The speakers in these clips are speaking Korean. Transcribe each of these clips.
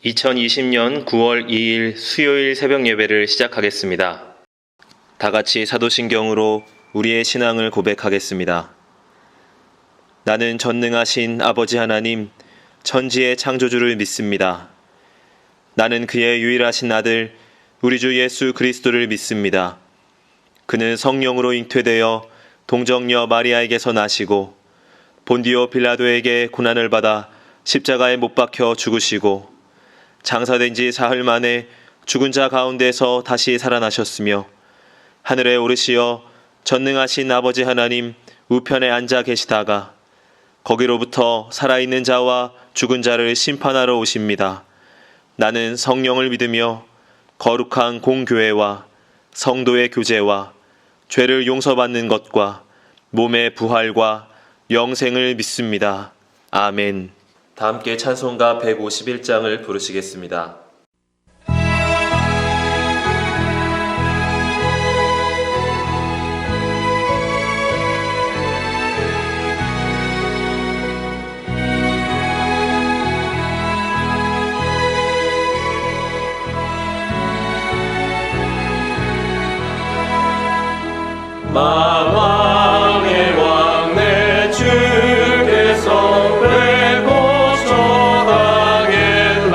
2020년 9월 2일 수요일 새벽 예배를 시작하겠습니다. 다 같이 사도신경으로 우리의 신앙을 고백하겠습니다. 나는 전능하신 아버지 하나님, 천지의 창조주를 믿습니다. 나는 그의 유일하신 아들, 우리 주 예수 그리스도를 믿습니다. 그는 성령으로 잉태되어 동정녀 마리아에게서 나시고 본디오 빌라도에게 고난을 받아 십자가에 못 박혀 죽으시고 장사된 지 사흘 만에 죽은 자 가운데서 다시 살아나셨으며 하늘에 오르시어 전능하신 아버지 하나님 우편에 앉아 계시다가 거기로부터 살아있는 자와 죽은 자를 심판하러 오십니다. 나는 성령을 믿으며 거룩한 공교회와 성도의 교제와 죄를 용서받는 것과 몸의 부활과 영생을 믿습니다. 아멘. 다 함께 찬송가 151장을 부르시겠습니다. 만왕의 왕 내 주께서 되고 전하겠나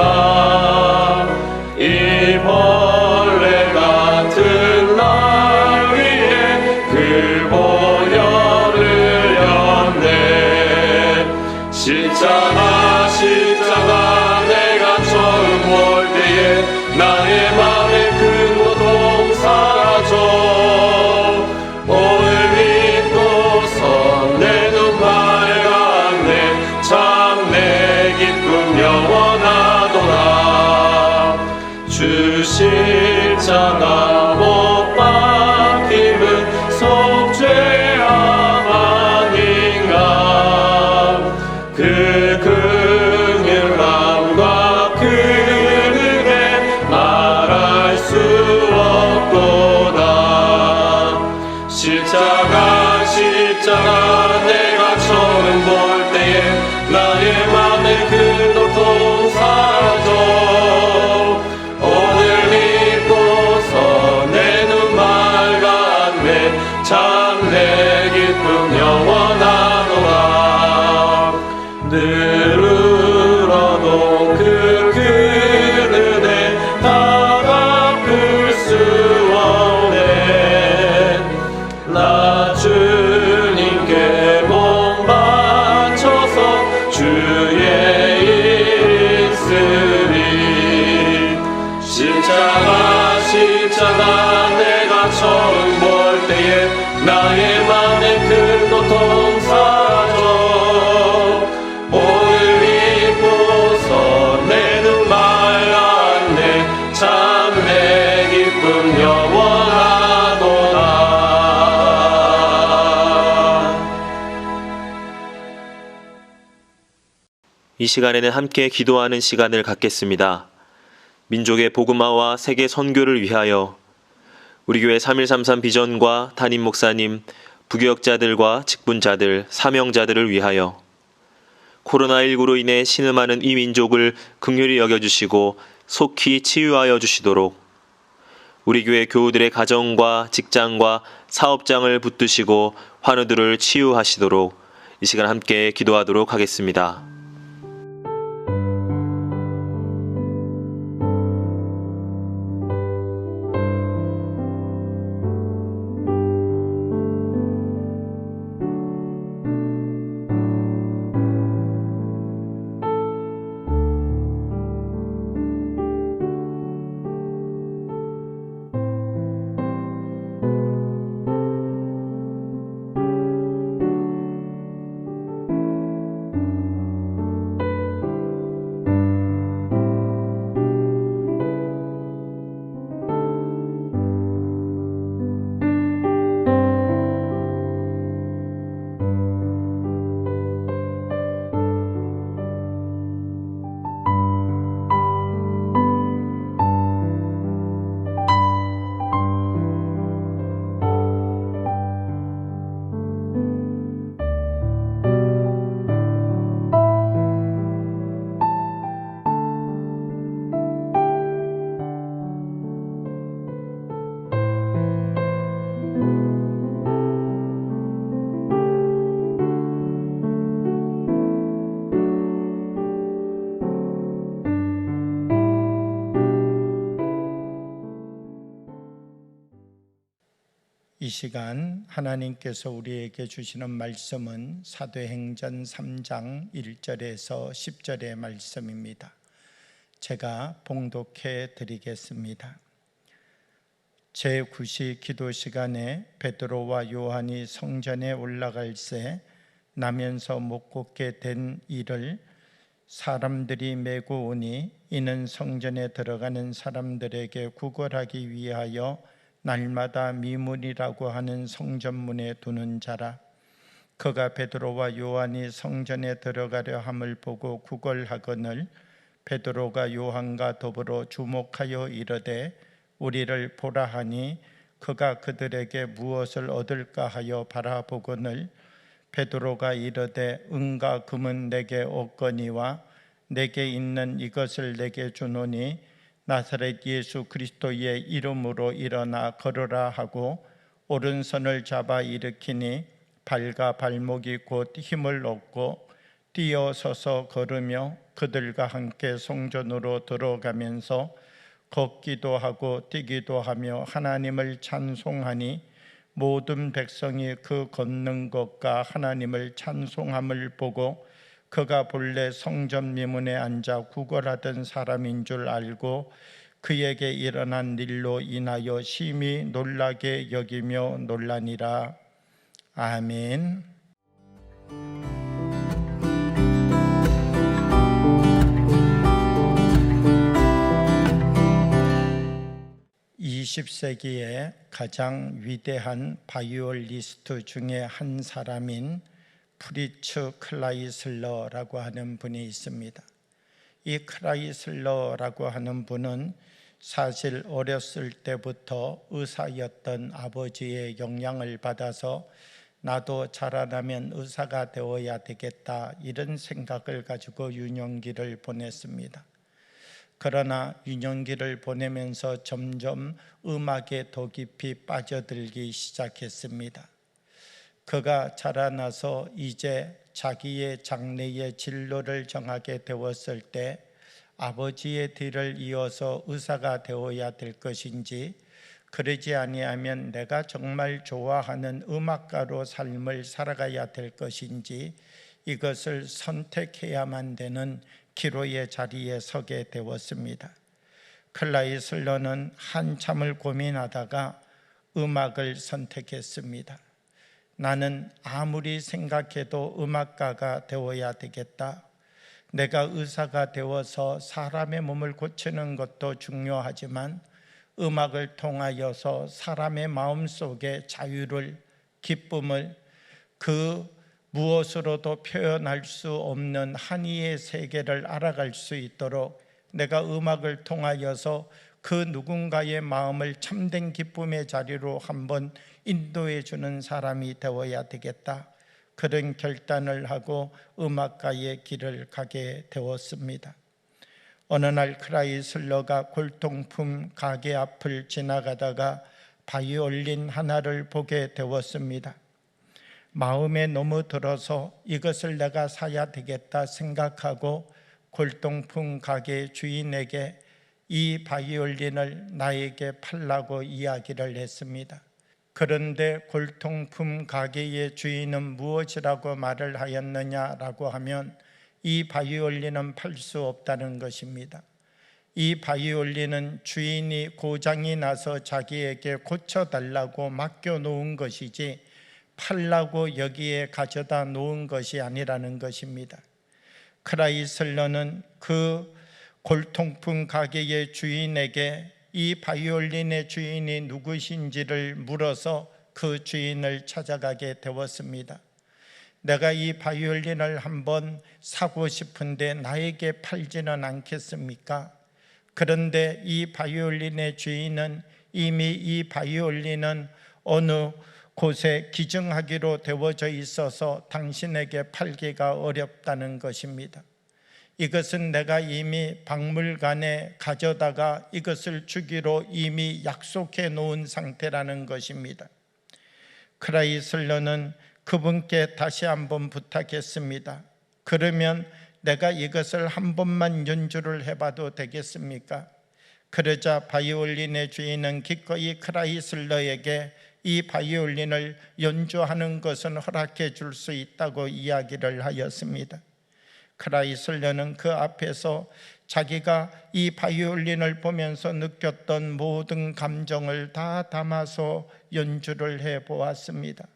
이 벌레 같은 날 위에 그 보혈을 였네. 십자가 내가 처음 볼 때에 나의 맘에 큰 고통 사라져 주 십자가 못 박힘은 속죄함 아닌가. 그 긍휼함과 그 은혜 말할 수 없도다. 십자가 내가 처음 볼 때에 나의 맘에 큰 고통 사라져 내 기쁨 영원하노라. 늘 울어도 그 은혜 다 갚을 수 없네. 나 주님께 몸 바쳐서 주의 일 있으리. 십자가 내가 처음 볼 때에 나의 맘에 큰 고통 사라져 오늘 믿고서 내 눈 맑았네. 참 내 기쁨 영원하도다. 이 시간에는 함께 기도하는 시간을 갖겠습니다. 민족의 복음화와 세계 선교를 위하여 우리 교회 3133 비전과 담임 목사님, 부교역자들과 직분자들, 사명자들을 위하여 코로나19로 인해 신음하는 이 민족을 긍휼히 여겨주시고 속히 치유하여 주시도록 우리 교회 교우들의 가정과 직장과 사업장을 붙드시고 환우들을 치유하시도록 이 시간 함께 기도하도록 하겠습니다. 이 시간 하나님께서 우리에게 주시는 말씀은 사도행전 3장 1절에서 10절의 말씀입니다. 제가 봉독해 드리겠습니다. 제9시 기도 시간에 베드로와 요한이 성전에 올라갈 새 나면서 못 걷게 된 이를 사람들이 메고 오니 이는 성전에 들어가는 사람들에게 구걸하기 위하여 날마다 미문이라고 하는 성전문에 두는 자라. 그가 베드로와 요한이 성전에 들어가려 함을 보고 구걸하거늘 베드로가 요한과 더불어 주목하여 이르되 우리를 보라 하니 그가 그들에게 무엇을 얻을까 하여 바라보거늘 베드로가 이르되 은과 금은 내게 없거니와 내게 있는 이것을 내게 주노니 나사렛 예수 그리스도의 이름으로 일어나 걸으라 하고 오른손을 잡아 일으키니 발과 발목이 곧 힘을 얻고 뛰어서서 걸으며 그들과 함께 성전으로 들어가면서 걷기도 하고 뛰기도 하며 하나님을 찬송하니 모든 백성이 그 걷는 것과 하나님을 찬송함을 보고 그가 본래 성전 미문에 앉아 구걸하던 사람인 줄 알고 그에게 일어난 일로 인하여 심히 놀라게 여기며 놀라니라. 아멘. 20세기의 가장 위대한 바이올리스트 중에 한 사람인 프리츠 클라이슬러라고 하는 분이 있습니다. 이 클라이슬러라고 하는 분은 사실 어렸을 때부터 의사였던 아버지의 영향을 받아서 나도 자라나면 의사가 되어야 되겠다 이런 생각을 가지고 유년기를 보냈습니다. 그러나 유년기를 보내면서 점점 음악에 더 깊이 빠져들기 시작했습니다. 그가 자라나서 이제 자기의 장래의 진로를 정하게 되었을 때 아버지의 뒤를 이어서 의사가 되어야 될 것인지 그러지 아니하면 내가 정말 좋아하는 음악가로 삶을 살아가야 될 것인지 이것을 선택해야만 되는 기로의 자리에 서게 되었습니다. 클라이슬러는 한참을 고민하다가 음악을 선택했습니다. 나는 아무리 생각해도 음악가가 되어야 되겠다. 내가 의사가 되어서 사람의 몸을 고치는 것도 중요하지만 음악을 통하여서 사람의 마음속에 자유를, 기쁨을 그 무엇으로도 표현할 수 없는 한이의 세계를 알아갈 수 있도록 내가 음악을 통하여서 그 누군가의 마음을 참된 기쁨의 자리로 한번 인도해 주는 사람이 되어야 되겠다. 그런 결단을 하고 음악가의 길을 가게 되었습니다. 어느 날 클라이슬러가 골동품 가게 앞을 지나가다가 바이올린 하나를 보게 되었습니다. 마음에 너무 들어서 이것을 내가 사야 되겠다 생각하고 골동품 가게 주인에게 이 바이올린을 나에게 팔라고 이야기를 했습니다. 그런데 골동품 가게의 주인은 무엇이라고 말을 하였느냐라고 하면 이 바이올린은 팔 수 없다는 것입니다. 이 바이올린은 주인이 고장이 나서 자기에게 고쳐달라고 맡겨놓은 것이지 팔라고 여기에 가져다 놓은 것이 아니라는 것입니다. 크라이슬러는 그 골동품 가게의 주인에게 이 바이올린의 주인이 누구신지를 물어서 그 주인을 찾아가게 되었습니다. 내가 이 바이올린을 한번 사고 싶은데 나에게 팔지는 않겠습니까? 그런데 이 바이올린의 주인은 이미 이 바이올린은 어느 곳에 기증하기로 되어져 있어서 당신에게 팔기가 어렵다는 것입니다. 이것은 내가 이미 박물관에 가져다가 이것을 주기로 이미 약속해 놓은 상태라는 것입니다. 크라이슬러는 그분께 다시 한번 부탁했습니다. 그러면 내가 이것을 한 번만 연주를 해봐도 되겠습니까? 그러자 바이올린의 주인은 기꺼이 크라이슬러에게 이 바이올린을 연주하는 것은 허락해 줄 수 있다고 이야기를 하였습니다. 크라이슬러는 그 앞에서 자기가 이 바이올린을 보면서 느꼈던 모든 감정을 다 담아서 연주를 해보았습니다.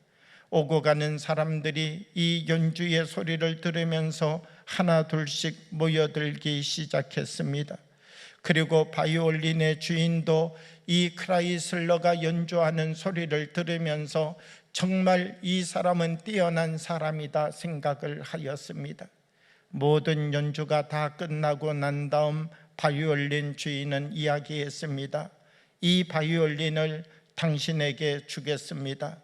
오고 가는 사람들이 이 연주의 소리를 들으면서 하나 둘씩 모여들기 시작했습니다. 그리고 바이올린의 주인도 이 크라이슬러가 연주하는 소리를 들으면서 정말 이 사람은 뛰어난 사람이다 생각을 하였습니다. 모든 연주가 다 끝나고 난 다음 바이올린 주인은 이야기했습니다. 이 바이올린을 당신에게 주겠습니다.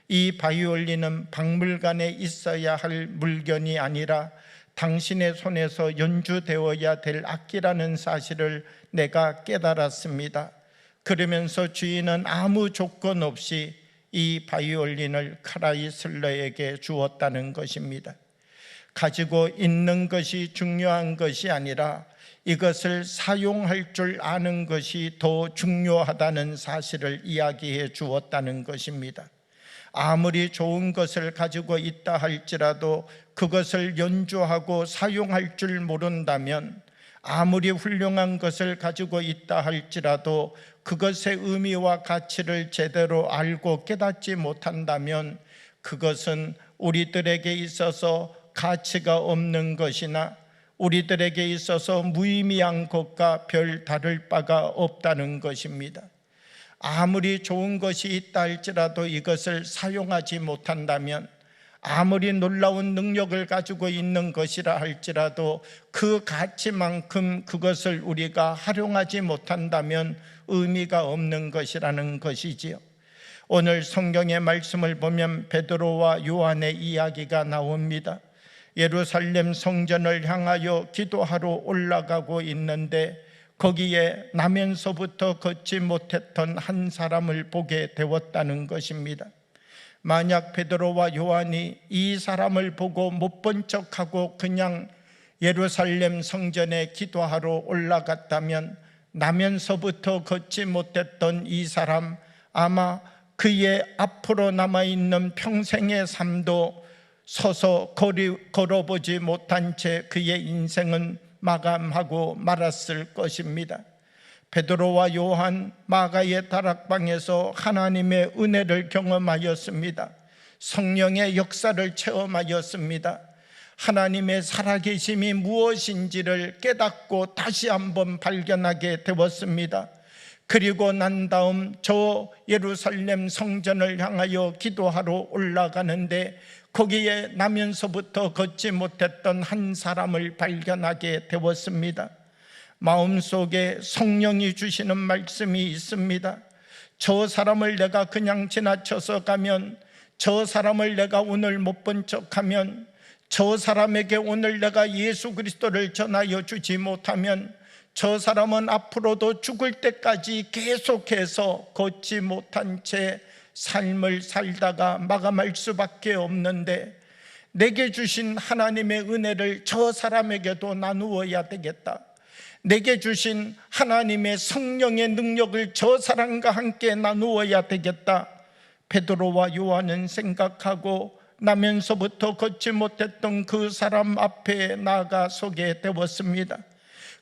이 바이올린은 박물관에 있어야 할 물건이 아니라 당신의 손에서 연주되어야 될 악기라는 사실을 내가 깨달았습니다. 그러면서 주인은 아무 조건 없이 이 바이올린을 크라이슬러에게 주었다는 것입니다. 가지고 있는 것이 중요한 것이 아니라 이것을 사용할 줄 아는 것이 더 중요하다는 사실을 이야기해 주었다는 것입니다. 아무리 좋은 것을 가지고 있다 할지라도 그것을 연주하고 사용할 줄 모른다면, 아무리 훌륭한 것을 가지고 있다 할지라도 그것의 의미와 가치를 제대로 알고 깨닫지 못한다면 그것은 우리들에게 있어서 가치가 없는 것이나 우리들에게 있어서 무의미한 것과 별 다를 바가 없다는 것입니다. 아무리 좋은 것이 있다 할지라도 이것을 사용하지 못한다면, 아무리 놀라운 능력을 가지고 있는 것이라 할지라도 그 가치만큼 그것을 우리가 활용하지 못한다면 의미가 없는 것이라는 것이지요. 오늘 성경의 말씀을 보면 베드로와 요한의 이야기가 나옵니다. 예루살렘 성전을 향하여 기도하러 올라가고 있는데 거기에 나면서부터 걷지 못했던 한 사람을 보게 되었다는 것입니다. 만약 베드로와 요한이 이 사람을 보고 못 본 척하고 그냥 예루살렘 성전에 기도하러 올라갔다면 나면서부터 걷지 못했던 이 사람, 아마 그의 앞으로 남아있는 평생의 삶도 서서 걸어보지 못한 채 그의 인생은 마감하고 말았을 것입니다. 베드로와 요한 마가의 다락방에서 하나님의 은혜를 경험하였습니다. 성령의 역사를 체험하였습니다. 하나님의 살아계심이 무엇인지를 깨닫고 다시 한번 발견하게 되었습니다. 그리고 난 다음 저 예루살렘 성전을 향하여 기도하러 올라가는데 거기에 나면서부터 걷지 못했던 한 사람을 발견하게 되었습니다. 마음속에 성령이 주시는 말씀이 있습니다. 저 사람을 내가 그냥 지나쳐서 가면, 저 사람을 내가 오늘 못 본 척하면, 저 사람에게 오늘 내가 예수 그리스도를 전하여 주지 못하면 저 사람은 앞으로도 죽을 때까지 계속해서 걷지 못한 채 삶을 살다가 마감할 수밖에 없는데, 내게 주신 하나님의 은혜를 저 사람에게도 나누어야 되겠다. 내게 주신 하나님의 성령의 능력을 저 사람과 함께 나누어야 되겠다. 베드로와 요한은 생각하고 나면서부터 걷지 못했던 그 사람 앞에 나아가 서게 되었습니다.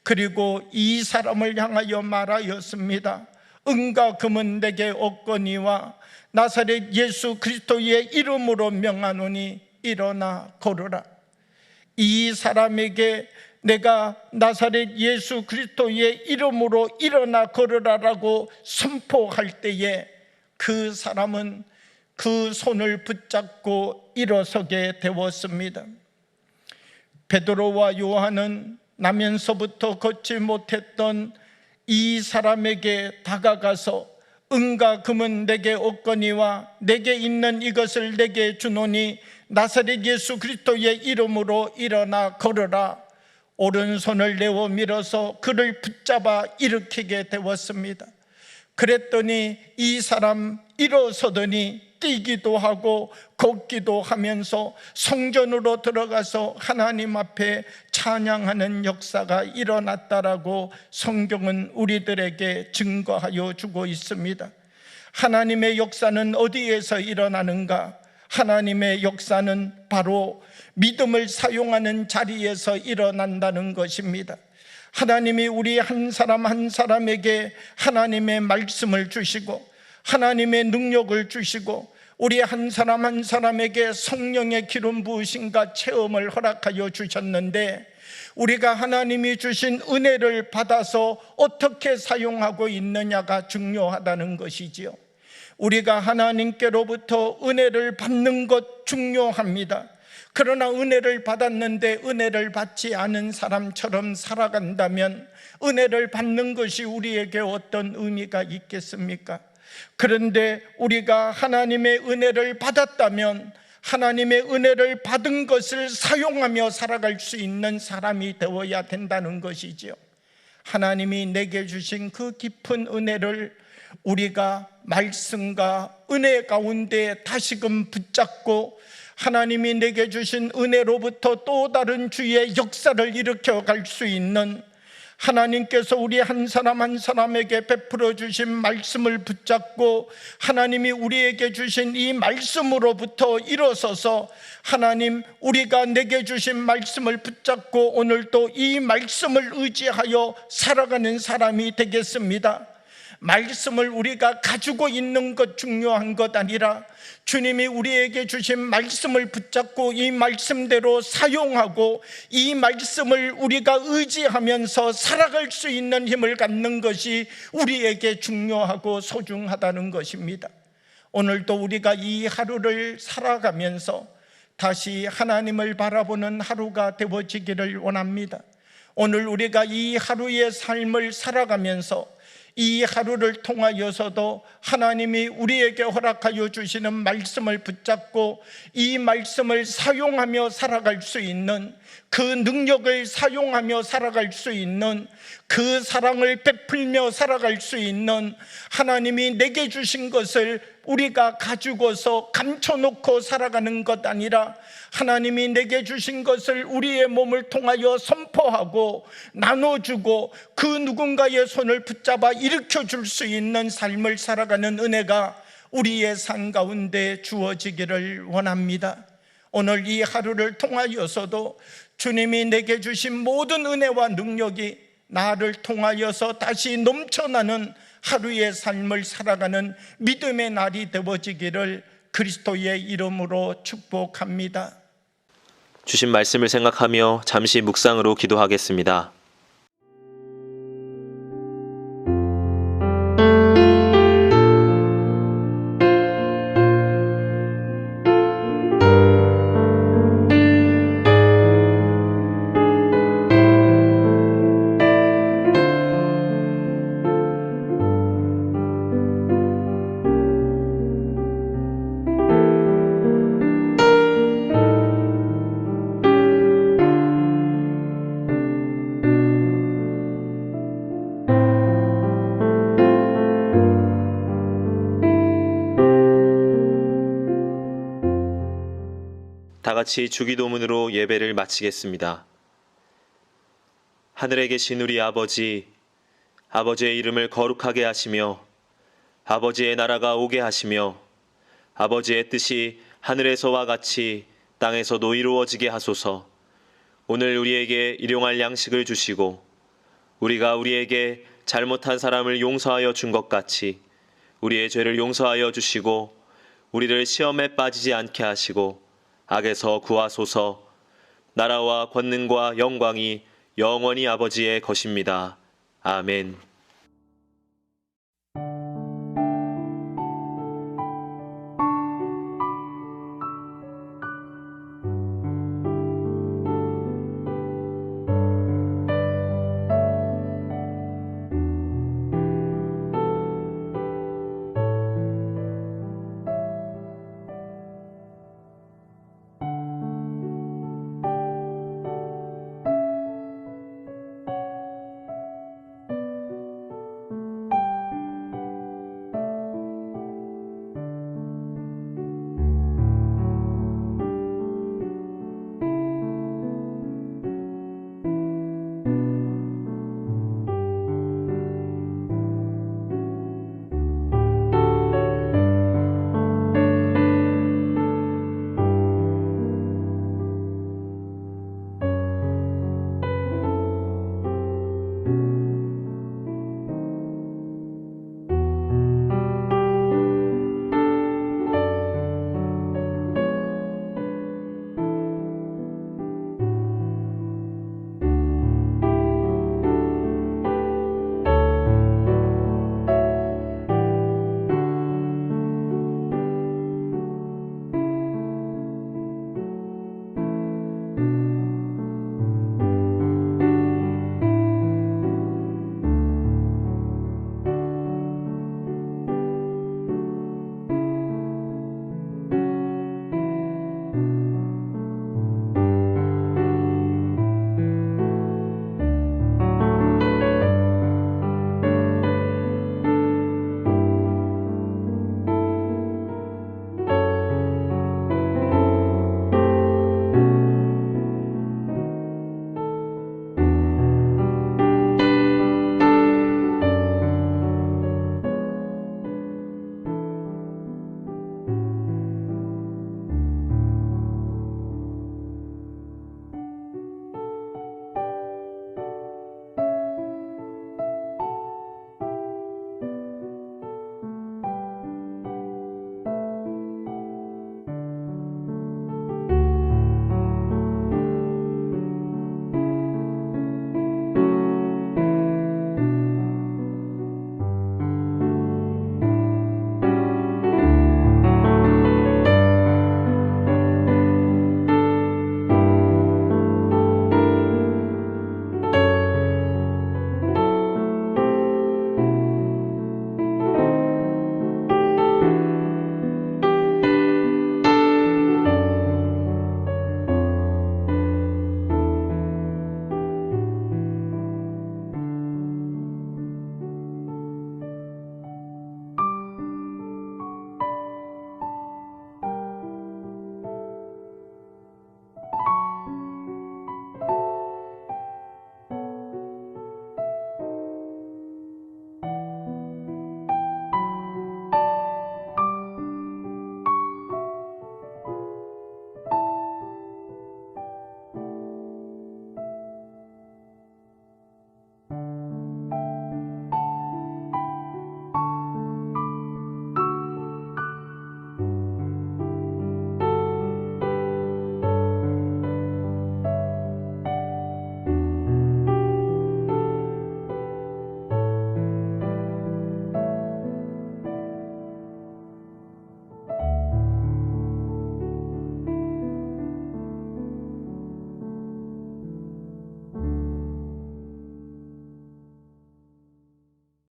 그리고 이 사람을 향하여 말하였습니다. 은과 금은 내게 없거니와 나사렛 예수 그리스도의 이름으로 명하노니 일어나 걸으라. 이 사람에게 내가 나사렛 예수 그리스도의 이름으로 일어나 걸으라라고 선포할 때에 그 사람은 그 손을 붙잡고 일어서게 되었습니다. 베드로와 요한은 나면서부터 걷지 못했던 이 사람에게 다가가서 은과 금은 내게 없거니와 내게 있는 이것을 내게 주노니 나사렛 예수 그리스도의 이름으로 일어나 걸으라. 오른손을 내어 밀어서 그를 붙잡아 일으키게 되었습니다. 그랬더니 이 사람 일어서더니 뛰기도 하고 걷기도 하면서 성전으로 들어가서 하나님 앞에 찬양하는 역사가 일어났다라고 성경은 우리들에게 증거하여 주고 있습니다. 하나님의 역사는 어디에서 일어나는가? 하나님의 역사는 바로 믿음을 사용하는 자리에서 일어난다는 것입니다. 하나님이 우리 한 사람 한 사람에게 하나님의 말씀을 주시고 하나님의 능력을 주시고 우리 한 사람 한 사람에게 성령의 기름 부으심과 체험을 허락하여 주셨는데, 우리가 하나님이 주신 은혜를 받아서 어떻게 사용하고 있느냐가 중요하다는 것이지요. 우리가 하나님께로부터 은혜를 받는 것 중요합니다. 그러나 은혜를 받았는데 은혜를 받지 않은 사람처럼 살아간다면 은혜를 받는 것이 우리에게 어떤 의미가 있겠습니까? 그런데 우리가 하나님의 은혜를 받았다면 하나님의 은혜를 받은 것을 사용하며 살아갈 수 있는 사람이 되어야 된다는 것이지요. 하나님이 내게 주신 그 깊은 은혜를 우리가 말씀과 은혜 가운데 다시금 붙잡고 하나님이 내게 주신 은혜로부터 또 다른 주의 역사를 일으켜 갈 수 있는, 하나님께서 우리 한 사람 한 사람에게 베풀어 주신 말씀을 붙잡고 하나님이 우리에게 주신 이 말씀으로부터 일어서서 하나님, 우리가 내게 주신 말씀을 붙잡고 오늘도 이 말씀을 의지하여 살아가는 사람이 되겠습니다. 말씀을 우리가 가지고 있는 것 중요한 것 아니라 주님이 우리에게 주신 말씀을 붙잡고 이 말씀대로 사용하고 이 말씀을 우리가 의지하면서 살아갈 수 있는 힘을 갖는 것이 우리에게 중요하고 소중하다는 것입니다. 오늘도 우리가 이 하루를 살아가면서 다시 하나님을 바라보는 하루가 되어지기를 원합니다. 오늘 우리가 이 하루의 삶을 살아가면서 이 하루를 통하여서도 하나님이 우리에게 허락하여 주시는 말씀을 붙잡고 이 말씀을 사용하며 살아갈 수 있는, 그 능력을 사용하며 살아갈 수 있는, 그 사랑을 베풀며 살아갈 수 있는, 하나님이 내게 주신 것을 우리가 가지고서 감춰놓고 살아가는 것 아니라 하나님이 내게 주신 것을 우리의 몸을 통하여 선포하고 나눠주고 그 누군가의 손을 붙잡아 일으켜 줄 수 있는 삶을 살아가는 은혜가 우리의 삶 가운데 주어지기를 원합니다. 오늘 이 하루를 통하여서도 주님이 내게 주신 모든 은혜와 능력이 나를 통하여서 다시 넘쳐나는 하루의 삶을 살아가는 믿음의 날이 되어지기를 그리스도의 이름으로 축복합니다. 주신 말씀을 생각하며 잠시 묵상으로 기도하겠습니다. 다 같이 주기도문으로 예배를 마치겠습니다. 하늘에 계신 우리 아버지, 아버지의 이름을 거룩하게 하시며 아버지의 나라가 오게 하시며 아버지의 뜻이 하늘에서와 같이 땅에서도 이루어지게 하소서. 오늘 우리에게 일용할 양식을 주시고 우리가 우리에게 잘못한 사람을 용서하여 준 것 같이 우리의 죄를 용서하여 주시고 우리를 시험에 빠지지 않게 하시고 악에서 구하소서. 나라와 권능과 영광이 영원히 아버지의 것입니다. 아멘.